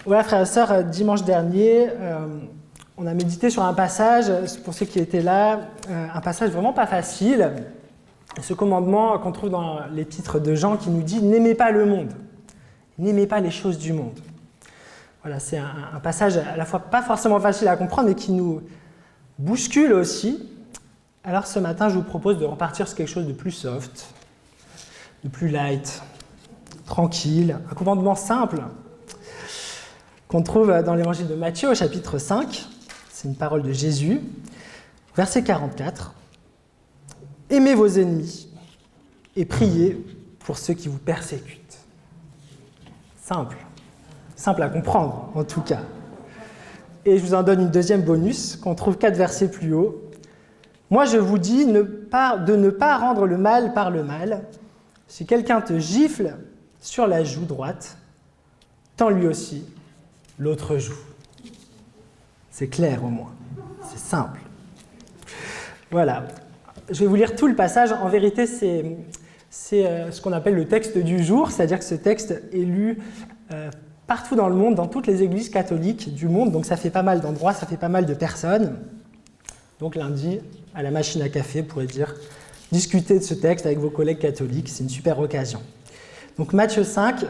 Voilà, frères et sœurs, dimanche dernier, on a médité sur un passage, pour ceux qui étaient là, un passage vraiment pas facile. Ce commandement qu'on trouve dans les titres de Jean qui nous dit « N'aimez pas le monde, n'aimez pas les choses du monde ». Voilà, c'est un passage à la fois pas forcément facile à comprendre, mais qui nous bouscule aussi. Alors ce matin, je vous propose de repartir sur quelque chose de plus soft, de plus light, tranquille, un commandement simple qu'on trouve dans l'évangile de Matthieu au chapitre 5. C'est une parole de Jésus, verset 44. « Aimez vos ennemis et priez pour ceux qui vous persécutent. » Simple. Simple à comprendre, en tout cas. Et je vous en donne une deuxième bonus, qu'on trouve 4 versets plus haut. « Moi, je vous dis de ne pas rendre le mal par le mal. Si quelqu'un te gifle sur la joue droite, tends lui aussi l'autre joue. » C'est clair au moins, c'est simple. Voilà. Je vais vous lire tout le passage. En vérité, c'est ce qu'on appelle le texte du jour, c'est-à-dire que ce texte est lu partout dans le monde, dans toutes les églises catholiques du monde, donc ça fait pas mal d'endroits, ça fait pas mal de personnes. Donc lundi, à la machine à café, vous pourrez dire, discuter de ce texte avec vos collègues catholiques, c'est une super occasion. Donc Matthieu 5,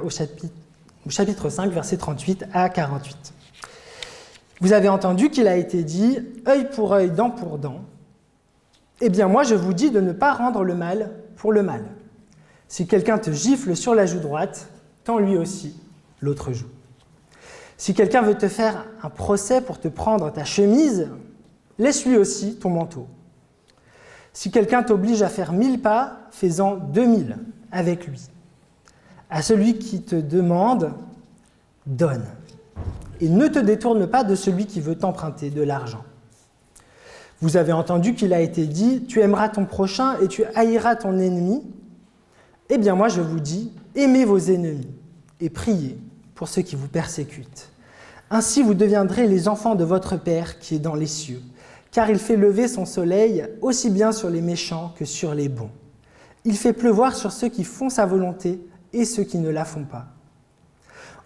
au chapitre 5, versets 38 à 48. Vous avez entendu qu'il a été dit « œil pour œil, dent pour dent ». Eh bien moi je vous dis de ne pas rendre le mal pour le mal. Si quelqu'un te gifle sur la joue droite, tends lui aussi l'autre joue. Si quelqu'un veut te faire un procès pour te prendre ta chemise, laisse-lui aussi ton manteau. Si quelqu'un t'oblige à faire 1000 pas, fais-en 2000 avec lui. À celui qui te demande, donne. Et ne te détourne pas de celui qui veut t'emprunter de l'argent. Vous avez entendu qu'il a été dit « Tu aimeras ton prochain et tu haïras ton ennemi ». Eh bien moi je vous dis, aimez vos ennemis et priez pour ceux qui vous persécutent. Ainsi vous deviendrez les enfants de votre Père qui est dans les cieux, car il fait lever son soleil aussi bien sur les méchants que sur les bons. Il fait pleuvoir sur ceux qui font sa volonté et ceux qui ne la font pas.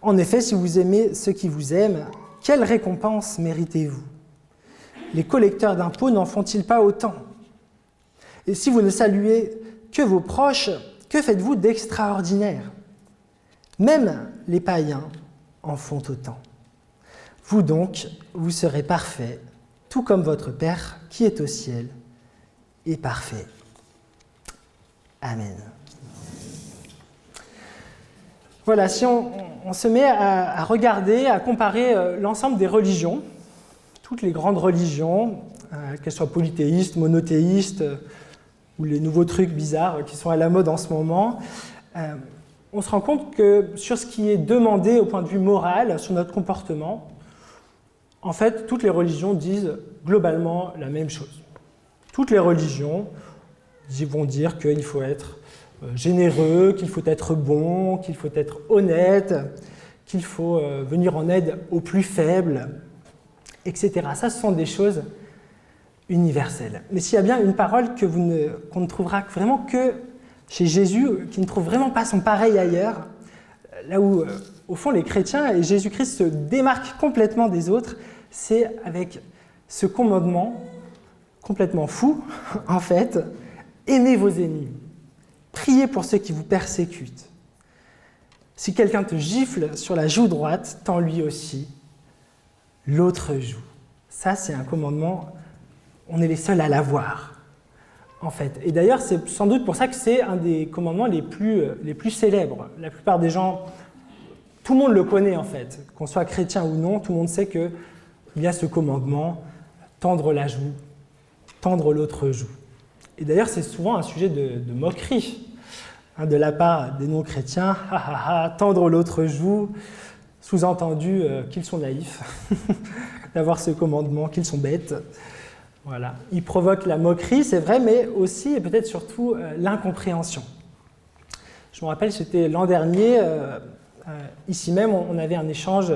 En effet, si vous aimez ceux qui vous aiment, quelle récompense méritez-vous ? Les collecteurs d'impôts n'en font-ils pas autant ? Et si vous ne saluez que vos proches, que faites-vous d'extraordinaire ? Même les païens en font autant. Vous donc, vous serez parfaits, tout comme votre Père qui est au ciel est parfait. Amen. Voilà, si on se met à regarder, à comparer l'ensemble des religions, toutes les grandes religions, qu'elles soient polythéistes, monothéistes, ou les nouveaux trucs bizarres qui sont à la mode en ce moment, on se rend compte que sur ce qui est demandé au point de vue moral, sur notre comportement, en fait, toutes les religions disent globalement la même chose. Toutes les religions vont dire qu'il faut être généreux, qu'il faut être bon, qu'il faut être honnête, qu'il faut venir en aide aux plus faibles, etc. Ça, ce sont des choses universelles. Mais s'il y a bien une parole qu'on ne trouvera vraiment que chez Jésus, qui ne trouve vraiment pas son pareil ailleurs, là où, au fond, les chrétiens et Jésus-Christ se démarquent complètement des autres, c'est avec ce commandement complètement fou, en fait, aimez vos ennemis, priez pour ceux qui vous persécutent. Si quelqu'un te gifle sur la joue droite, tends lui aussi l'autre joue. Ça, c'est un commandement, on est les seuls à l'avoir, en fait. Et d'ailleurs, c'est sans doute pour ça que c'est un des commandements les plus célèbres. La plupart des gens, tout le monde le connaît, en fait. Qu'on soit chrétien ou non, tout le monde sait qu'il y a ce commandement, tendre la joue, tendre l'autre joue. Et d'ailleurs, c'est souvent un sujet de moquerie de la part des non-chrétiens. Tendre l'autre joue, sous-entendu qu'ils sont naïfs d'avoir ce commandement, qu'ils sont bêtes. Voilà. Il provoque la moquerie, c'est vrai, mais aussi et peut-être surtout l'incompréhension. Je me rappelle, c'était l'an dernier, ici même, on avait un échange,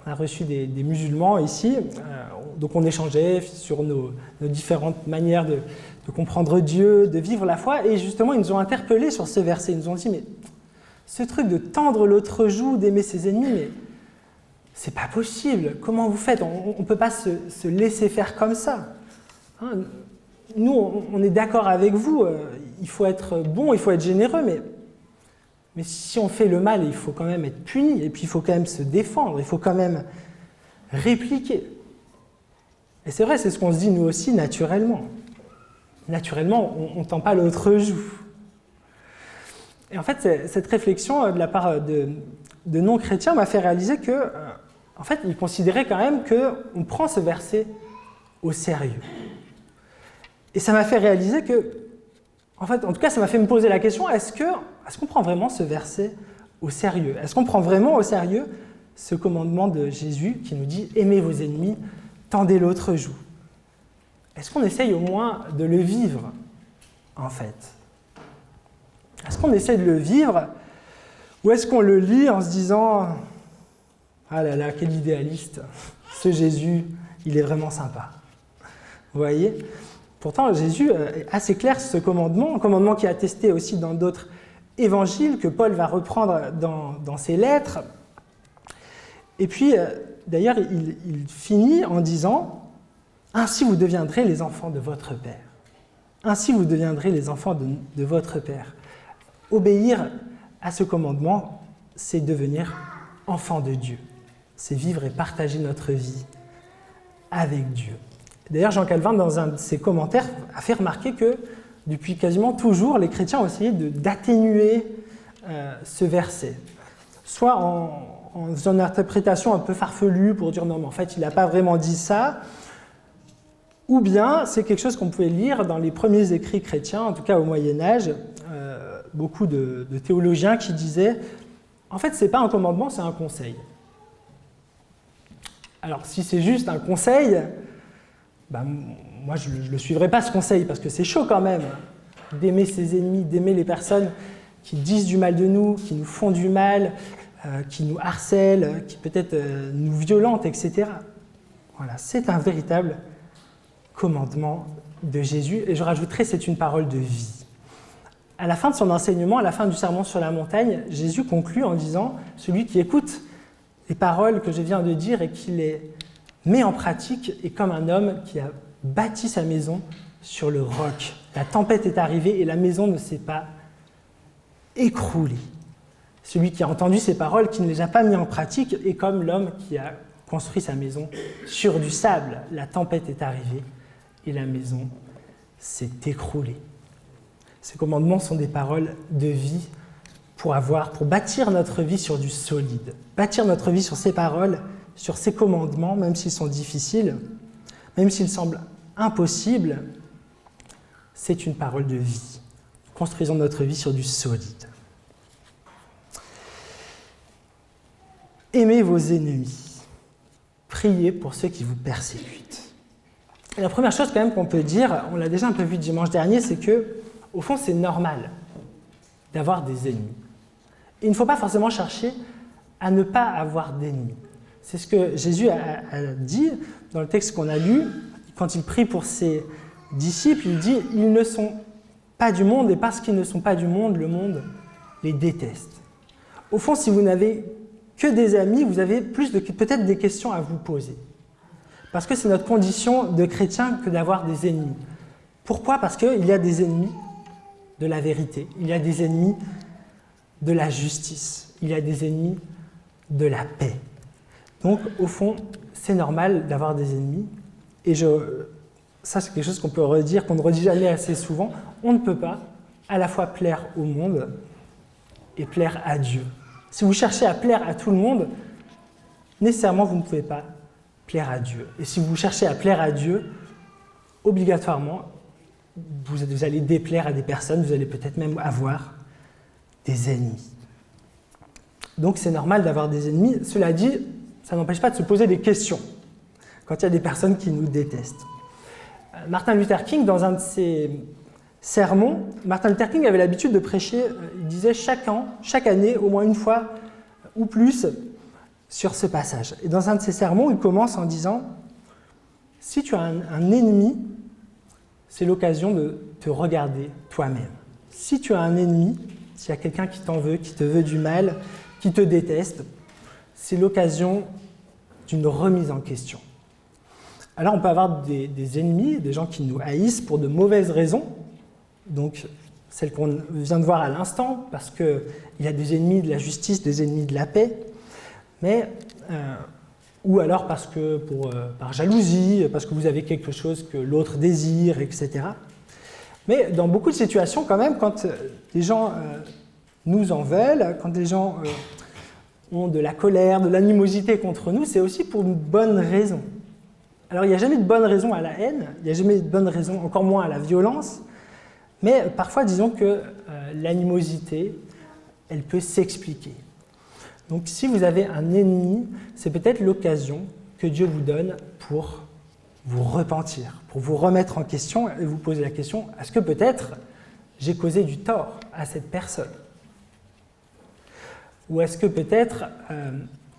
on a reçu des musulmans ici, donc on échangeait sur nos différentes manières de comprendre Dieu, de vivre la foi, et justement, ils nous ont interpellés sur ce verset. Ils nous ont dit, mais ce truc de tendre l'autre joue, d'aimer ses ennemis, mais c'est pas possible, comment vous faites? On ne peut pas se laisser faire comme ça. Hein, nous, on est d'accord avec vous, il faut être bon, il faut être généreux, mais si on fait le mal, il faut quand même être puni, et puis il faut quand même se défendre, il faut quand même répliquer. Et c'est vrai, c'est ce qu'on se dit nous aussi naturellement. Naturellement, on ne tend pas l'autre joue. Et en fait, cette réflexion de la part de non-chrétiens m'a fait réaliser que, en fait, ils considéraient quand même qu'on prend ce verset au sérieux. Et ça m'a fait réaliser que, en fait, en tout cas, ça m'a fait me poser la question, est-ce qu'on prend vraiment ce verset au sérieux? Est-ce qu'on prend vraiment au sérieux ce commandement de Jésus qui nous dit « Aimez vos ennemis, tendez l'autre joue ». Est-ce qu'on essaye au moins de le vivre, en fait? Est-ce qu'on essaie de le vivre ou est-ce qu'on le lit en se disant « Ah là là, quel idéaliste, ce Jésus, il est vraiment sympa ». Vous voyez? Pourtant, Jésus est assez clair sur ce commandement, un commandement qui est attesté aussi dans d'autres évangiles que Paul va reprendre dans ses lettres. Et puis, d'ailleurs, il finit en disant « Ainsi vous deviendrez les enfants de votre Père. Ainsi vous deviendrez les enfants de votre Père. » Obéir à ce commandement, c'est devenir enfant de Dieu. C'est vivre et partager notre vie avec Dieu. D'ailleurs, Jean Calvin, dans un de ses commentaires, a fait remarquer que depuis quasiment toujours, les chrétiens ont essayé d'atténuer ce verset. Soit en faisant une interprétation un peu farfelue pour dire non, mais en fait, il n'a pas vraiment dit ça, ou bien c'est quelque chose qu'on pouvait lire dans les premiers écrits chrétiens, en tout cas au Moyen-Âge, beaucoup de théologiens qui disaient en fait, ce n'est pas un commandement, c'est un conseil. Alors, si c'est juste un conseil, moi, je ne le suivrai pas, ce conseil, parce que c'est chaud quand même d'aimer ses ennemis, d'aimer les personnes qui disent du mal de nous, qui nous font du mal, qui nous harcèlent, qui peut-être nous violentent, etc. Voilà, c'est un véritable commandement de Jésus, et je rajouterai, c'est une parole de vie. À la fin de son enseignement, à la fin du sermon sur la montagne, Jésus conclut en disant « Celui qui écoute les paroles que je viens de dire et qui les met en pratique est comme un homme qui a bâti sa maison sur le roc. La tempête est arrivée et la maison ne s'est pas écroulée. Celui qui a entendu ces paroles, qui ne les a pas mis en pratique, est comme l'homme qui a construit sa maison sur du sable. La tempête est arrivée et la maison s'est écroulée. » Ces commandements sont des paroles de vie pour bâtir notre vie sur du solide. Bâtir notre vie sur ces paroles, sur ces commandements, même s'ils sont difficiles, même s'ils semblent impossibles, c'est une parole de vie. Construisons notre vie sur du solide. Aimez vos ennemis. Priez pour ceux qui vous persécutent. Et la première chose quand même qu'on peut dire, on l'a déjà un peu vu dimanche dernier, c'est que au fond, c'est normal d'avoir des ennemis. Et il ne faut pas forcément chercher à ne pas avoir d'ennemis. C'est ce que Jésus a dit dans le texte qu'on a lu. Quand il prie pour ses disciples, il dit « Ils ne sont pas du monde, et parce qu'ils ne sont pas du monde, le monde les déteste. » Au fond, si vous n'avez que des amis, vous avez peut-être des questions à vous poser. Parce que c'est notre condition de chrétien que d'avoir des ennemis. Pourquoi? Parce qu'il y a des ennemis de la vérité, il y a des ennemis de la justice, il y a des ennemis de la paix. Donc, au fond, c'est normal d'avoir des ennemis. Et ça, c'est quelque chose qu'on peut redire, qu'on ne redit jamais assez souvent. On ne peut pas à la fois plaire au monde et plaire à Dieu. Si vous cherchez à plaire à tout le monde, nécessairement, vous ne pouvez pas plaire à Dieu. Et si vous cherchez à plaire à Dieu, obligatoirement, vous allez déplaire à des personnes, vous allez peut-être même avoir des ennemis. Donc c'est normal d'avoir des ennemis. Cela dit, ça n'empêche pas de se poser des questions quand il y a des personnes qui nous détestent. Martin Luther King, dans un de ses sermons, Martin Luther King avait l'habitude de prêcher, il disait chaque année, au moins une fois ou plus, sur ce passage. Et dans un de ses sermons, il commence en disant « Si tu as un ennemi, c'est l'occasion de te regarder toi-même. Si tu as un ennemi, s'il y a quelqu'un qui t'en veut, qui te veut du mal, qui te déteste, c'est l'occasion d'une remise en question. Alors on peut avoir des ennemis, des gens qui nous haïssent pour de mauvaises raisons, donc celle qu'on vient de voir à l'instant, parce qu'il y a des ennemis de la justice, des ennemis de la paix, mais, ou alors par jalousie, parce que vous avez quelque chose que l'autre désire, etc. Mais dans beaucoup de situations, quand même, quand les gens nous en veulent, quand les gens ont de la colère, de l'animosité contre nous, c'est aussi pour une bonne raison. Alors il n'y a jamais de bonne raison à la haine, il n'y a jamais de bonne raison, encore moins à la violence, mais parfois disons que l'animosité, elle peut s'expliquer. Donc si vous avez un ennemi, c'est peut-être l'occasion que Dieu vous donne pour vous repentir, pour vous remettre en question et vous poser la question, est-ce que peut-être j'ai causé du tort à cette personne ? Ou est-ce que peut-être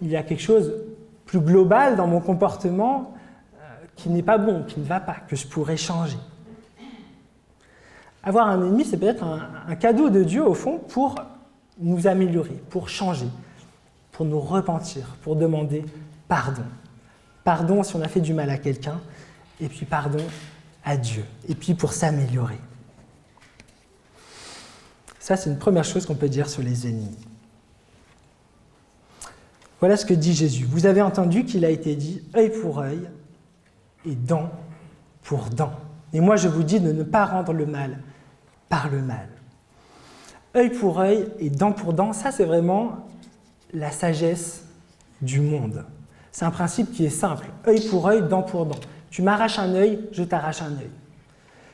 il y a quelque chose plus global dans mon comportement qui n'est pas bon, qui ne va pas, que je pourrais changer ? Avoir un ennemi, c'est peut-être un cadeau de Dieu, au fond, pour nous améliorer, pour changer, pour nous repentir, pour demander pardon. Pardon si on a fait du mal à quelqu'un, et puis pardon à Dieu, et puis pour s'améliorer. Ça, c'est une première chose qu'on peut dire sur les ennemis. Voilà ce que dit Jésus. Vous avez entendu qu'il a été dit œil pour œil et dent pour dent. Et moi, je vous dis de ne pas rendre le mal par le mal. Œil pour œil et dent pour dent, ça, c'est vraiment la sagesse du monde. C'est un principe qui est simple. Œil pour œil, dent pour dent. Tu m'arraches un œil, je t'arrache un œil.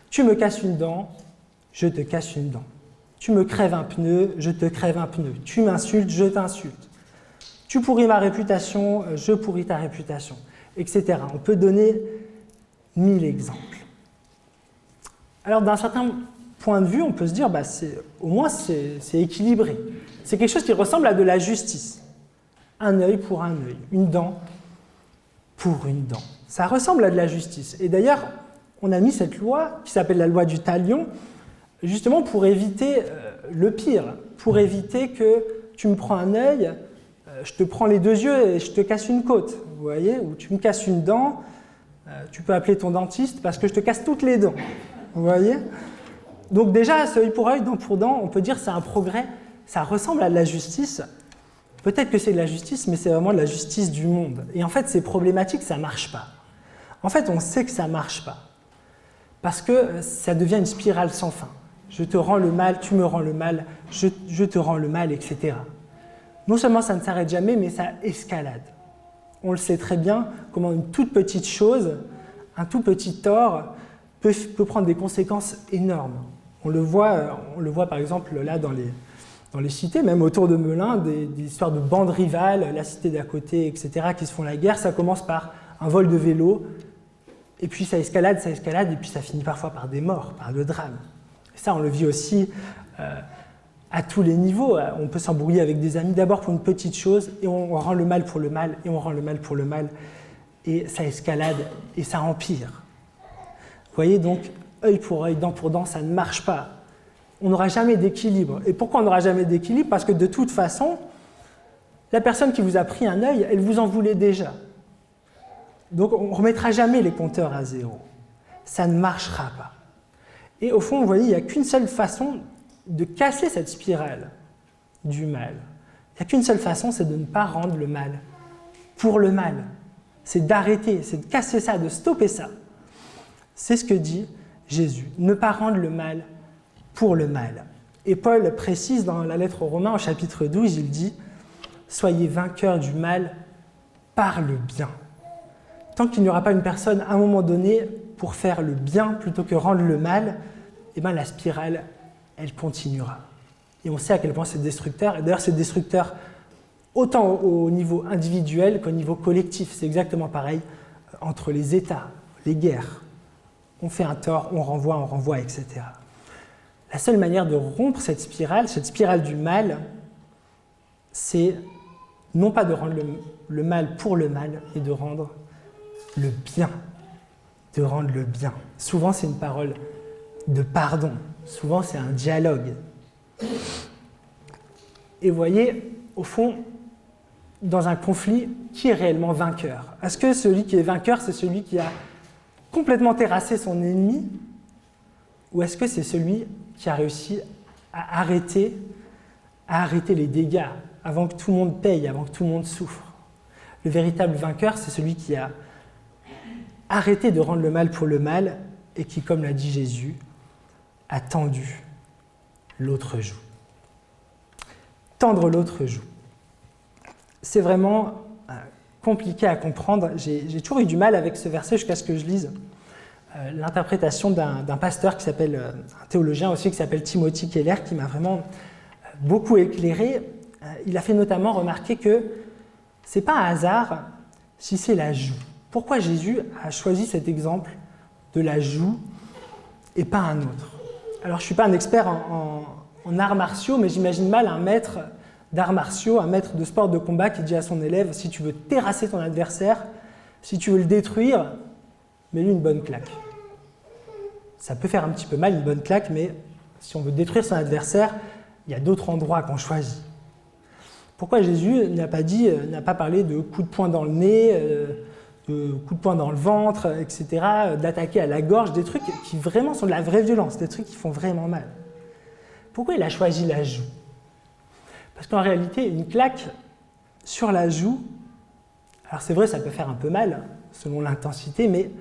Tu me casses une dent, je te casse une dent. Tu me crèves un pneu, je te crève un pneu. Tu m'insultes, je t'insulte. Tu pourris ma réputation, je pourris ta réputation, etc. On peut donner 1000 exemples. Alors, d'un certain point de vue, on peut se dire, au moins c'est équilibré. C'est quelque chose qui ressemble à de la justice. Un œil pour un œil, une dent pour une dent. Ça ressemble à de la justice. Et d'ailleurs, on a mis cette loi, qui s'appelle la loi du talion, justement pour éviter le pire, pour éviter que tu me prends un œil, je te prends les deux yeux et je te casse une côte, vous voyez, ou tu me casses une dent, tu peux appeler ton dentiste parce que je te casse toutes les dents, vous voyez. Donc déjà, ce œil pour œil, dent pour dent, on peut dire que c'est un progrès, ça ressemble à de la justice. Peut-être que c'est de la justice, mais c'est vraiment de la justice du monde. Et en fait, c'est problématique, ça ne marche pas. En fait, on sait que ça ne marche pas, parce que ça devient une spirale sans fin. Je te rends le mal, tu me rends le mal, je te rends le mal, etc. Non seulement ça ne s'arrête jamais, mais ça escalade. On le sait très bien, comment une toute petite chose, un tout petit tort, peut prendre des conséquences énormes. On le voit par exemple là dans les cités, même autour de Melun, des histoires de bandes rivales, la cité d'à côté, etc., qui se font la guerre. Ça commence par un vol de vélo, et puis ça escalade, et puis ça finit parfois par des morts, par le drame. Et ça, on le vit aussi à tous les niveaux. On peut s'embrouiller avec des amis d'abord pour une petite chose, et on rend le mal pour le mal, et on rend le mal pour le mal, et ça escalade, et ça empire. Vous voyez, donc, œil pour œil, dent pour dent, ça ne marche pas. On n'aura jamais d'équilibre. Et pourquoi on n'aura jamais d'équilibre ? Parce que de toute façon, la personne qui vous a pris un œil, elle vous en voulait déjà. Donc on ne remettra jamais les compteurs à zéro. Ça ne marchera pas. Et au fond, vous voyez, il n'y a qu'une seule façon de casser cette spirale du mal. Il n'y a qu'une seule façon, c'est de ne pas rendre le mal pour le mal. C'est d'arrêter, c'est de casser ça, de stopper ça. C'est ce que dit Jésus. Ne pas rendre le mal pour le mal. Et Paul précise dans la lettre aux Romains, au chapitre 12, il dit « Soyez vainqueurs du mal par le bien ». Tant qu'il n'y aura pas une personne, à un moment donné, pour faire le bien plutôt que rendre le mal, eh bien, la spirale, elle continuera. Et on sait à quel point c'est destructeur. Et d'ailleurs, c'est destructeur autant au niveau individuel qu'au niveau collectif. C'est exactement pareil entre les États, les guerres. On fait un tort, on renvoie, etc. La seule manière de rompre cette spirale du mal, c'est non pas de rendre le mal pour le mal, mais de rendre le bien. De rendre le bien. Souvent, c'est une parole de pardon. Souvent, c'est un dialogue. Et vous voyez, au fond, dans un conflit, qui est réellement vainqueur? Est-ce que celui qui est vainqueur, c'est celui qui a complètement terrassé son ennemi? Ou est-ce que c'est celui qui a réussi à arrêter les dégâts avant que tout le monde paye, avant que tout le monde souffre? Le véritable vainqueur, c'est celui qui a arrêté de rendre le mal pour le mal et qui, comme l'a dit Jésus, a tendu l'autre joue. Tendre l'autre joue. C'est vraiment compliqué à comprendre. J'ai toujours eu du mal avec ce verset jusqu'à ce que je lise l'interprétation d'un pasteur qui s'appelle, un théologien aussi qui s'appelle Timothy Keller, qui m'a vraiment beaucoup éclairé. Il a fait notamment remarquer que ce n'est pas un hasard si c'est la joue. Pourquoi Jésus a choisi cet exemple de la joue et pas un autre? Alors je ne suis pas un expert en arts martiaux, mais j'imagine mal un maître d'arts martiaux, un maître de sport de combat qui dit à son élève: si tu veux terrasser ton adversaire, si tu veux le détruire, mets-lui une bonne claque. Ça peut faire un petit peu mal, une bonne claque, mais si on veut détruire son adversaire, il y a d'autres endroits qu'on choisit. Pourquoi Jésus n'a pas parlé de coups de poing dans le nez, de coups de poing dans le ventre, etc., d'attaquer à la gorge, des trucs qui vraiment sont de la vraie violence, des trucs qui font vraiment mal? Pourquoi il a choisi la joue? Parce qu'en réalité, une claque sur la joue, alors c'est vrai, ça peut faire un peu mal, selon l'intensité, mais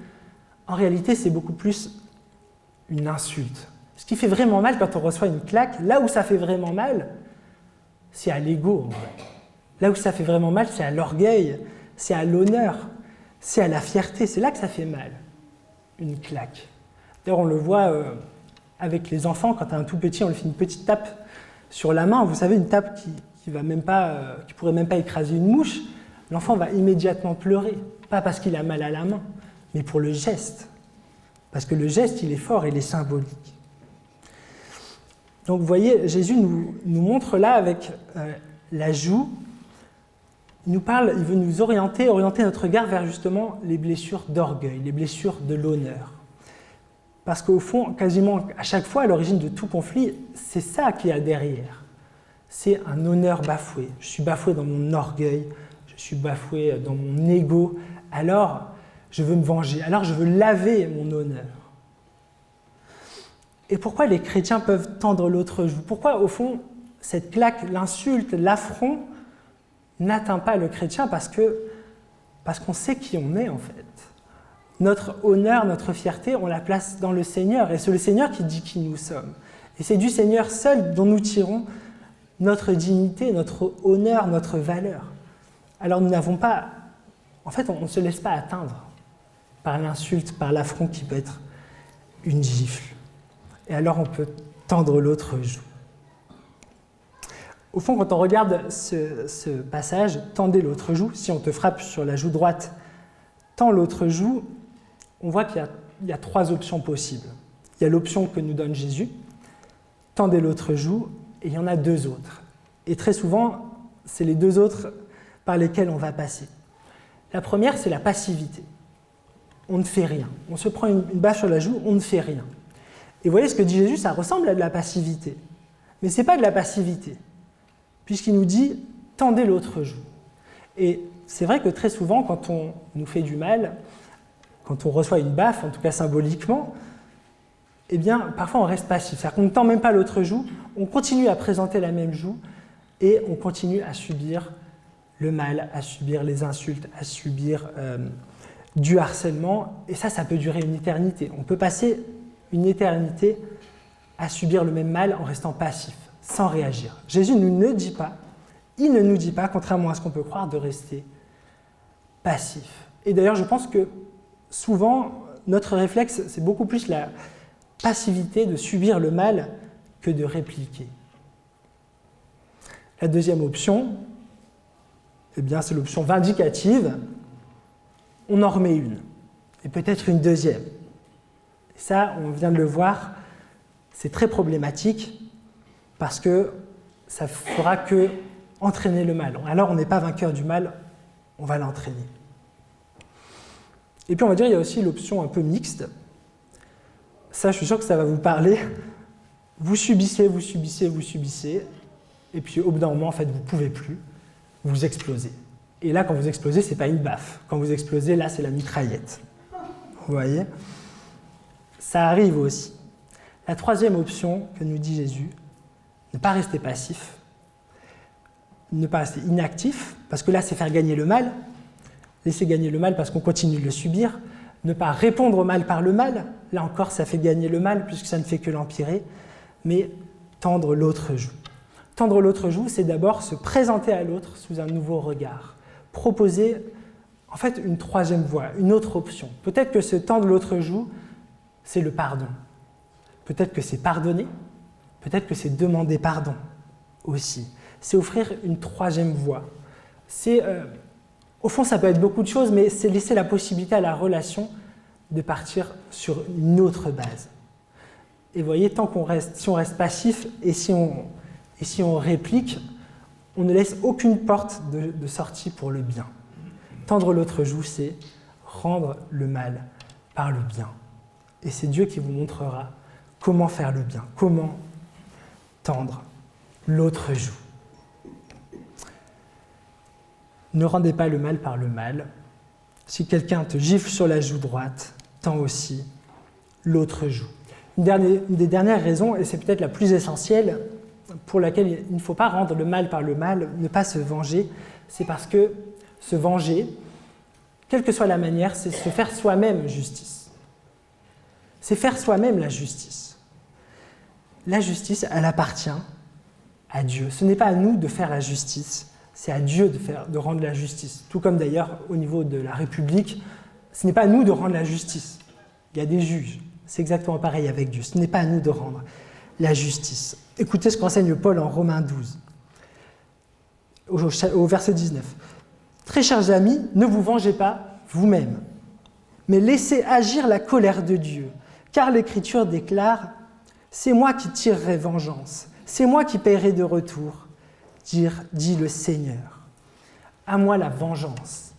en réalité, c'est beaucoup plus une insulte. Ce qui fait vraiment mal quand on reçoit une claque, là où ça fait vraiment mal, c'est à l'ego, en vrai. Là où ça fait vraiment mal, c'est à l'orgueil, c'est à l'honneur, c'est à la fierté, c'est là que ça fait mal, une claque. D'ailleurs, on le voit avec les enfants, quand un tout petit, on lui fait une petite tape sur la main, vous savez, une tape qui pourrait même pas écraser une mouche, l'enfant va immédiatement pleurer, pas parce qu'il a mal à la main, mais pour le geste. Parce que le geste, il est fort, il est symbolique. Donc vous voyez, Jésus nous montre là avec la joue, il veut nous orienter notre regard vers justement les blessures d'orgueil, les blessures de l'honneur. Parce qu'au fond, quasiment à chaque fois, à l'origine de tout conflit, c'est ça qu'il y a derrière. C'est un honneur bafoué. Je suis bafoué dans mon orgueil, je suis bafoué dans mon ego, alors je veux me venger, alors je veux laver mon honneur. Et pourquoi les chrétiens peuvent tendre l'autre joue? Pourquoi, au fond, cette claque, l'insulte, l'affront n'atteint pas le chrétien? Parce qu'on sait qui on est, en fait. Notre honneur, notre fierté, on la place dans le Seigneur. Et c'est le Seigneur qui dit qui nous sommes. Et c'est du Seigneur seul dont nous tirons notre dignité, notre honneur, notre valeur. Alors nous n'avons pas... En fait, on ne se laisse pas atteindre par l'insulte, par l'affront qui peut être une gifle. Et alors on peut tendre l'autre joue. Au fond, quand on regarde ce passage, tendez l'autre joue, si on te frappe sur la joue droite, tends l'autre joue, on voit qu'il y a trois options possibles. Il y a l'option que nous donne Jésus, tendez l'autre joue, et il y en a deux autres. Et très souvent, c'est les deux autres par lesquelles on va passer. La première, c'est la passivité. On ne fait rien. On se prend une baffe sur la joue, on ne fait rien. Et vous voyez, ce que dit Jésus, ça ressemble à de la passivité. Mais ce n'est pas de la passivité, puisqu'il nous dit « tendez l'autre joue ». Et c'est vrai que très souvent, quand on nous fait du mal, quand on reçoit une baffe, en tout cas symboliquement, eh bien, parfois on reste passif. C'est-à-dire qu'on ne tend même pas l'autre joue, on continue à présenter la même joue et on continue à subir le mal, à subir les insultes, à subir du harcèlement. Et ça peut durer une éternité. On peut passer une éternité à subir le même mal en restant passif, sans réagir. Jésus il ne nous dit pas, contrairement à ce qu'on peut croire, de rester passif. Et d'ailleurs, je pense que souvent, notre réflexe, c'est beaucoup plus la passivité de subir le mal que de répliquer. La deuxième option, eh bien, c'est l'option vindicative. On en remet une, et peut-être une deuxième. Et ça, on vient de le voir, c'est très problématique parce que ça ne fera que entraîner le mal. Alors, on n'est pas vainqueur du mal, on va l'entraîner. Et puis, on va dire qu'il y a aussi l'option un peu mixte. Ça, je suis sûr que ça va vous parler. Vous subissez, et puis au bout d'un moment, en fait, vous ne pouvez plus, vous explosez. Et là, quand vous explosez, ce n'est pas une baffe. Quand vous explosez, là, c'est la mitraillette. Vous voyez? Ça arrive aussi. La troisième option que nous dit Jésus, ne pas rester passif, ne pas rester inactif, parce que là, c'est faire gagner le mal. Laisser gagner le mal parce qu'on continue de le subir. Ne pas répondre au mal par le mal. Là encore, ça fait gagner le mal, puisque ça ne fait que l'empirer. Mais tendre l'autre joue. Tendre l'autre joue, c'est d'abord se présenter à l'autre sous un nouveau regard. Proposer, en fait, une troisième voie, une autre option. Peut-être que se tendre l'autre joue, c'est le pardon. Peut-être que c'est pardonner. Peut-être que c'est demander pardon aussi. C'est offrir une troisième voie. Au fond, ça peut être beaucoup de choses, mais c'est laisser la possibilité à la relation de partir sur une autre base. Et vous voyez, si on reste passif et si on réplique, on ne laisse aucune porte de sortie pour le bien. Tendre l'autre joue, c'est rendre le mal par le bien. Et c'est Dieu qui vous montrera comment faire le bien, comment tendre l'autre joue. Ne rendez pas le mal par le mal. Si quelqu'un te gifle sur la joue droite, tends aussi l'autre joue. Une des dernières raisons, et c'est peut-être la plus essentielle, pour laquelle il ne faut pas rendre le mal par le mal, ne pas se venger, c'est parce que se venger, quelle que soit la manière, c'est se faire soi-même justice. C'est faire soi-même la justice. La justice, elle appartient à Dieu. Ce n'est pas à nous de faire la justice, c'est à Dieu de rendre la justice. Tout comme d'ailleurs au niveau de la République, ce n'est pas à nous de rendre la justice. Il y a des juges. C'est exactement pareil avec Dieu. Ce n'est pas à nous de rendre la justice. Écoutez ce qu'enseigne Paul en Romains 12, au verset 19. « Très chers amis, ne vous vengez pas vous-même, mais laissez agir la colère de Dieu, car l'Écriture déclare « C'est moi qui tirerai vengeance, c'est moi qui paierai de retour, dit le Seigneur. À moi la vengeance,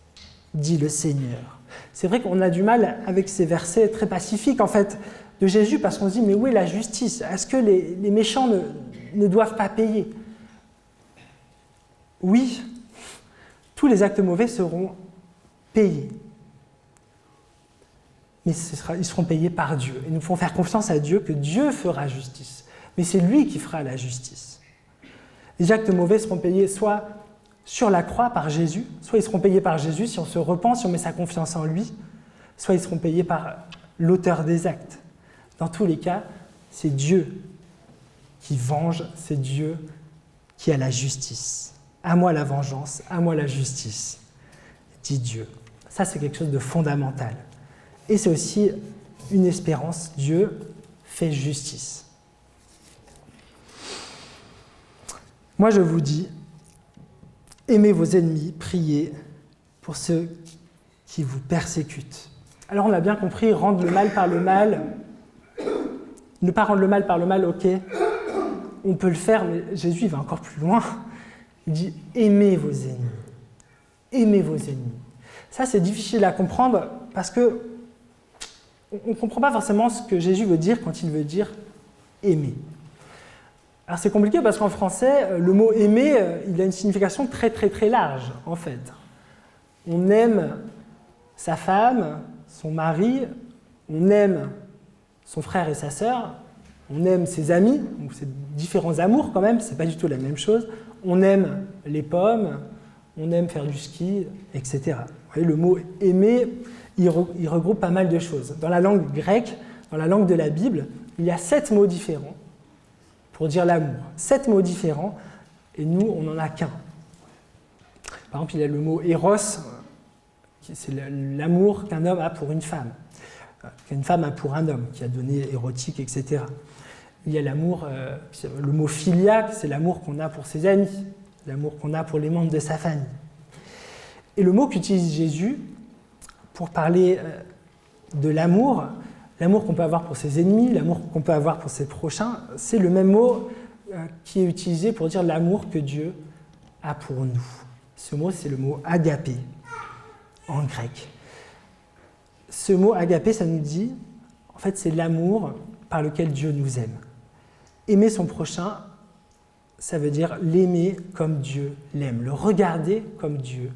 dit le Seigneur. » C'est vrai qu'on a du mal avec ces versets très pacifiques, en fait, de Jésus, parce qu'on se dit, mais où est la justice? Est-ce que les méchants ne doivent pas payer? Oui, tous les actes mauvais seront payés. Mais ils seront payés par Dieu. Et nous devons faire confiance à Dieu que Dieu fera justice. Mais c'est lui qui fera la justice. Les actes mauvais seront payés soit sur la croix par Jésus, soit ils seront payés par Jésus si on se repent, si on met sa confiance en lui, soit ils seront payés par l'auteur des actes. Dans tous les cas, c'est Dieu qui venge, c'est Dieu qui a la justice. À moi la vengeance, à moi la justice, dit Dieu. Ça, c'est quelque chose de fondamental. Et c'est aussi une espérance, Dieu fait justice. Moi, je vous dis, aimez vos ennemis, priez pour ceux qui vous persécutent. Alors, on a bien compris, rendre le mal par le mal, ne pas rendre le mal par le mal, ok, on peut le faire, mais Jésus il va encore plus loin. Il dit, aimez vos ennemis. Aimez vos ennemis. Ça, c'est difficile à comprendre parce que on ne comprend pas forcément ce que Jésus veut dire quand il veut dire aimer. Alors c'est compliqué parce qu'en français, le mot aimer, il a une signification très très très large en fait. On aime sa femme, son mari, on aime son frère et sa sœur, on aime ses amis, donc c'est différents amours quand même, c'est pas du tout la même chose. On aime les pommes, on aime faire du ski, etc. Vous voyez, le mot aimer, il regroupe pas mal de choses. Dans la langue grecque, dans la langue de la Bible, il y a 7 mots différents pour dire l'amour. 7 mots différents, et nous, on n'en a qu'un. Par exemple, il y a le mot éros, c'est l'amour qu'un homme a pour une femme, qu'une femme a pour un homme, qui a donné érotique, etc. Il y a l'amour, le mot philia, c'est l'amour qu'on a pour ses amis, l'amour qu'on a pour les membres de sa famille. Et le mot qu'utilise Jésus pour parler de l'amour qu'on peut avoir pour ses ennemis, l'amour qu'on peut avoir pour ses prochains, c'est le même mot qui est utilisé pour dire l'amour que Dieu a pour nous. Ce mot, c'est le mot agapé en grec. Ce mot agapé, ça nous dit, en fait, c'est l'amour par lequel Dieu nous aime. Aimer son prochain, ça veut dire l'aimer comme Dieu l'aime, le regarder comme Dieu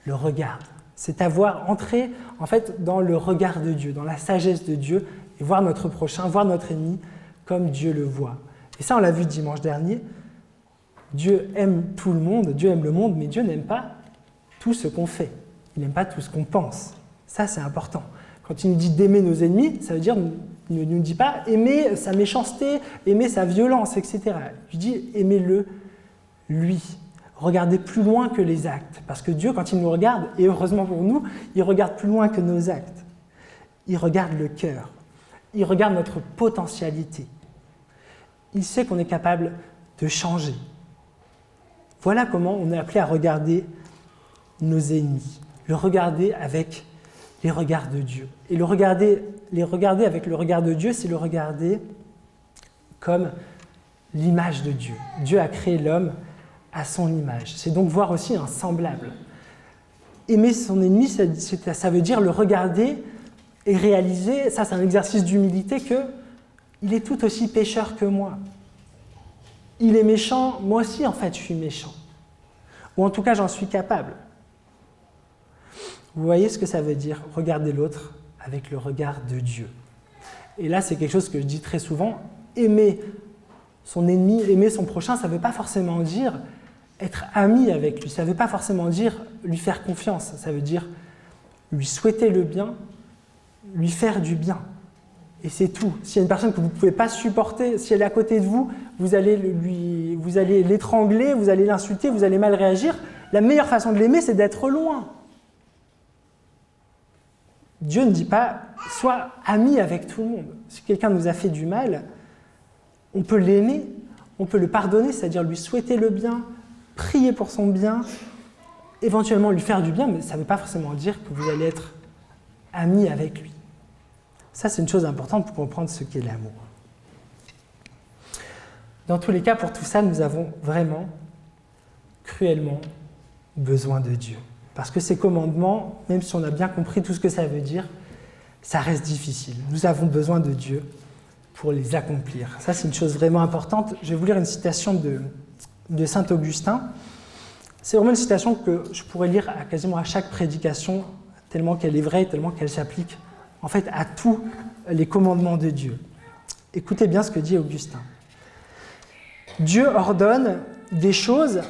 le regarde. C'est avoir entré en fait dans le regard de Dieu, dans la sagesse de Dieu, et voir notre prochain, voir notre ennemi comme Dieu le voit. Et ça, on l'a vu dimanche dernier. Dieu aime tout le monde, Dieu aime le monde, mais Dieu n'aime pas tout ce qu'on fait. Il n'aime pas tout ce qu'on pense. Ça, c'est important. Quand il nous dit d'aimer nos ennemis, ça veut dire, il ne nous dit pas aimer sa méchanceté, aimer sa violence, etc. Il dit aimez-le, lui. Regardez plus loin que les actes. Parce que Dieu, quand il nous regarde, et heureusement pour nous, il regarde plus loin que nos actes. Il regarde le cœur. Il regarde notre potentialité. Il sait qu'on est capable de changer. Voilà comment on est appelé à regarder nos ennemis. Le regarder avec les regards de Dieu. Et les regarder avec le regard de Dieu, c'est le regarder comme l'image de Dieu. Dieu a créé l'homme à son image. C'est donc voir aussi un semblable. Aimer son ennemi, ça veut dire le regarder et réaliser, ça c'est un exercice d'humilité, qu'il est tout aussi pécheur que moi. Il est méchant, moi aussi en fait je suis méchant. Ou en tout cas j'en suis capable. Vous voyez ce que ça veut dire, regarder l'autre avec le regard de Dieu. Et là c'est quelque chose que je dis très souvent, aimer son ennemi, aimer son prochain, ça ne veut pas forcément dire être ami avec lui, ça ne veut pas forcément dire lui faire confiance, ça veut dire lui souhaiter le bien, lui faire du bien. Et c'est tout. S'il y a une personne que vous ne pouvez pas supporter, si elle est à côté de vous, vous allez l'étrangler, vous allez l'insulter, vous allez mal réagir. La meilleure façon de l'aimer, c'est d'être loin. Dieu ne dit pas « sois ami avec tout le monde ». Si quelqu'un nous a fait du mal, on peut l'aimer, on peut le pardonner, c'est-à-dire lui souhaiter le bien, prier pour son bien, éventuellement lui faire du bien, mais ça ne veut pas forcément dire que vous allez être ami avec lui. Ça, c'est une chose importante pour comprendre ce qu'est l'amour. Dans tous les cas, pour tout ça, nous avons vraiment, cruellement, besoin de Dieu. Parce que ces commandements, même si on a bien compris tout ce que ça veut dire, ça reste difficile. Nous avons besoin de Dieu pour les accomplir. Ça, c'est une chose vraiment importante. Je vais vous lire une citation de saint Augustin. C'est vraiment une citation que je pourrais lire quasiment à chaque prédication, tellement qu'elle est vraie, tellement qu'elle s'applique en fait à tous les commandements de Dieu. Écoutez bien ce que dit Augustin. Dieu ordonne des choses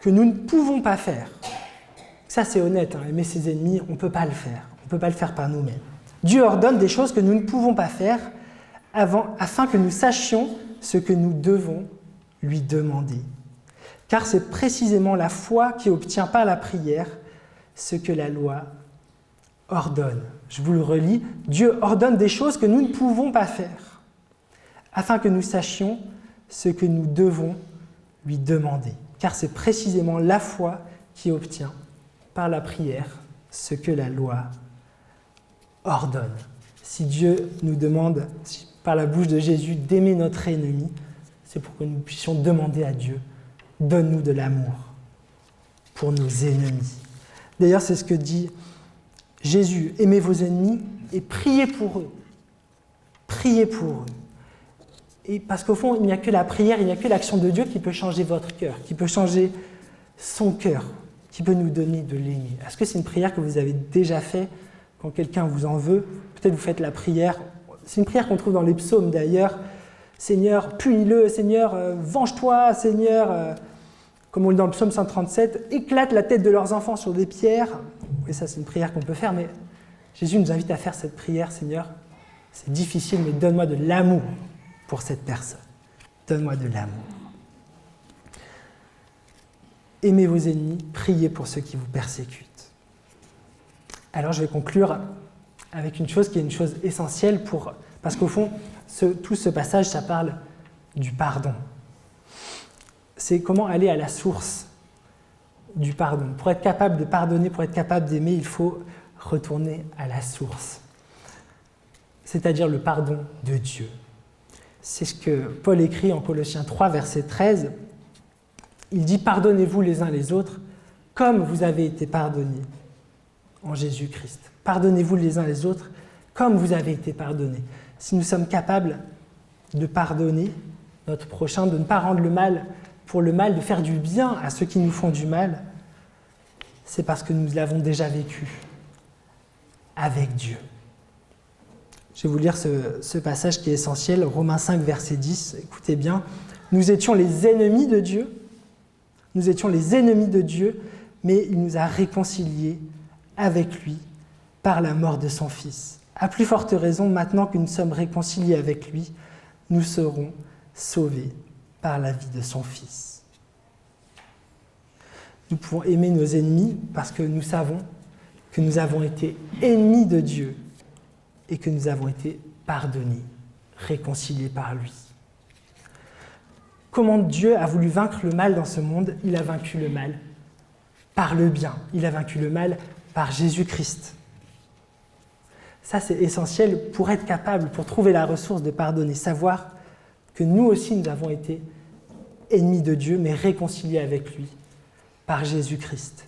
que nous ne pouvons pas faire. Ça, c'est honnête, hein, aimer ses ennemis, on ne peut pas le faire. On ne peut pas le faire par nous-mêmes. Dieu ordonne des choses que nous ne pouvons pas faire afin que nous sachions ce que nous devons lui demander. Car c'est précisément la foi qui obtient par la prière ce que la loi ordonne. Je vous le relis. Dieu ordonne des choses que nous ne pouvons pas faire afin que nous sachions ce que nous devons lui demander. Car c'est précisément la foi qui obtient par la prière ce que la loi ordonne. Si Dieu nous demande, par la bouche de Jésus, d'aimer notre ennemi, c'est pour que nous puissions demander à Dieu, donne-nous de l'amour pour nos ennemis. D'ailleurs, c'est ce que dit Jésus, aimez vos ennemis et priez pour eux. Priez pour eux. Et parce qu'au fond, il n'y a que la prière, il n'y a que l'action de Dieu qui peut changer votre cœur, qui peut changer son cœur, qui peut nous donner de l'aimer. Est-ce que c'est une prière que vous avez déjà faite quand quelqu'un vous en veut? Peut-être vous faites la prière. C'est une prière qu'on trouve dans les psaumes d'ailleurs. Seigneur, punis-le, Seigneur, venge-toi, Seigneur, comme on lit dans le psaume 137, éclate la tête de leurs enfants sur des pierres. Et ça, c'est une prière qu'on peut faire, mais Jésus nous invite à faire cette prière, Seigneur. C'est difficile, mais donne-moi de l'amour pour cette personne. Donne-moi de l'amour. Aimez vos ennemis, priez pour ceux qui vous persécutent. Alors, je vais conclure avec une chose qui est une chose essentielle parce qu'au fond, tout ce passage, ça parle du pardon. C'est comment aller à la source du pardon. Pour être capable de pardonner, pour être capable d'aimer, il faut retourner à la source, c'est-à-dire le pardon de Dieu. C'est ce que Paul écrit en Colossiens 3, verset 13. Il dit « Pardonnez-vous les uns les autres, comme vous avez été pardonnés en Jésus-Christ. Pardonnez-vous les uns les autres, comme vous avez été pardonnés. » Si nous sommes capables de pardonner notre prochain, de ne pas rendre le mal pour le mal, de faire du bien à ceux qui nous font du mal, c'est parce que nous l'avons déjà vécu avec Dieu. Je vais vous lire ce passage qui est essentiel, Romains 5, verset 10. Écoutez bien, nous étions les ennemis de Dieu, mais il nous a réconciliés avec lui par la mort de son Fils. À plus forte raison, maintenant que nous sommes réconciliés avec lui, nous serons sauvés par la vie de son Fils. Nous pouvons aimer nos ennemis parce que nous savons que nous avons été ennemis de Dieu et que nous avons été pardonnés, réconciliés par lui. Comment Dieu a voulu vaincre le mal dans ce monde? Il a vaincu le mal par le bien. Il a vaincu le mal par Jésus-Christ. Ça, c'est essentiel pour être capable, pour trouver la ressource de pardonner, savoir que nous aussi, nous avons été ennemis de Dieu, mais réconciliés avec lui par Jésus-Christ.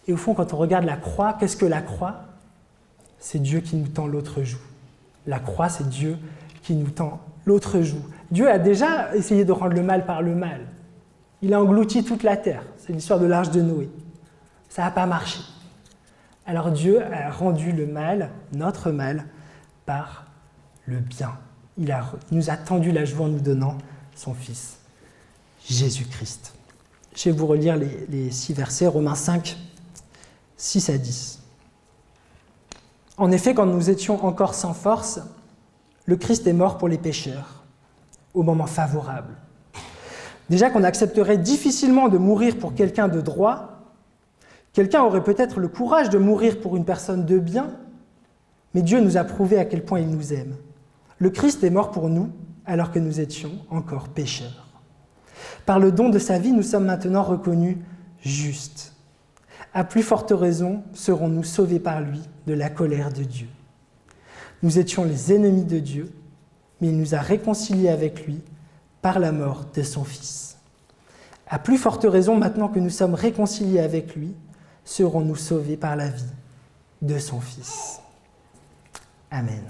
Et au fond, quand on regarde la croix, qu'est-ce que la croix? C'est Dieu qui nous tend l'autre joue. La croix, c'est Dieu qui nous tend l'autre joue. Dieu a déjà essayé de rendre le mal par le mal. Il a englouti toute la terre. C'est l'histoire de l'arche de Noé. Ça n'a pas marché. Alors Dieu a rendu le mal, notre mal, par le bien. Il nous a tendu la joue en nous donnant son Fils, Jésus-Christ. Je vais vous relire les 6 versets, Romains 5, 6 à 10. En effet, quand nous étions encore sans force, le Christ est mort pour les pécheurs, au moment favorable. Déjà qu'on accepterait difficilement de mourir pour quelqu'un de droit, quelqu'un aurait peut-être le courage de mourir pour une personne de bien, mais Dieu nous a prouvé à quel point il nous aime. Le Christ est mort pour nous alors que nous étions encore pécheurs. Par le don de sa vie, nous sommes maintenant reconnus justes. À plus forte raison, serons-nous sauvés par lui de la colère de Dieu. Nous étions les ennemis de Dieu, mais il nous a réconciliés avec lui par la mort de son Fils. À plus forte raison, maintenant que nous sommes réconciliés avec lui, serons-nous sauvés par la vie de son Fils. Amen.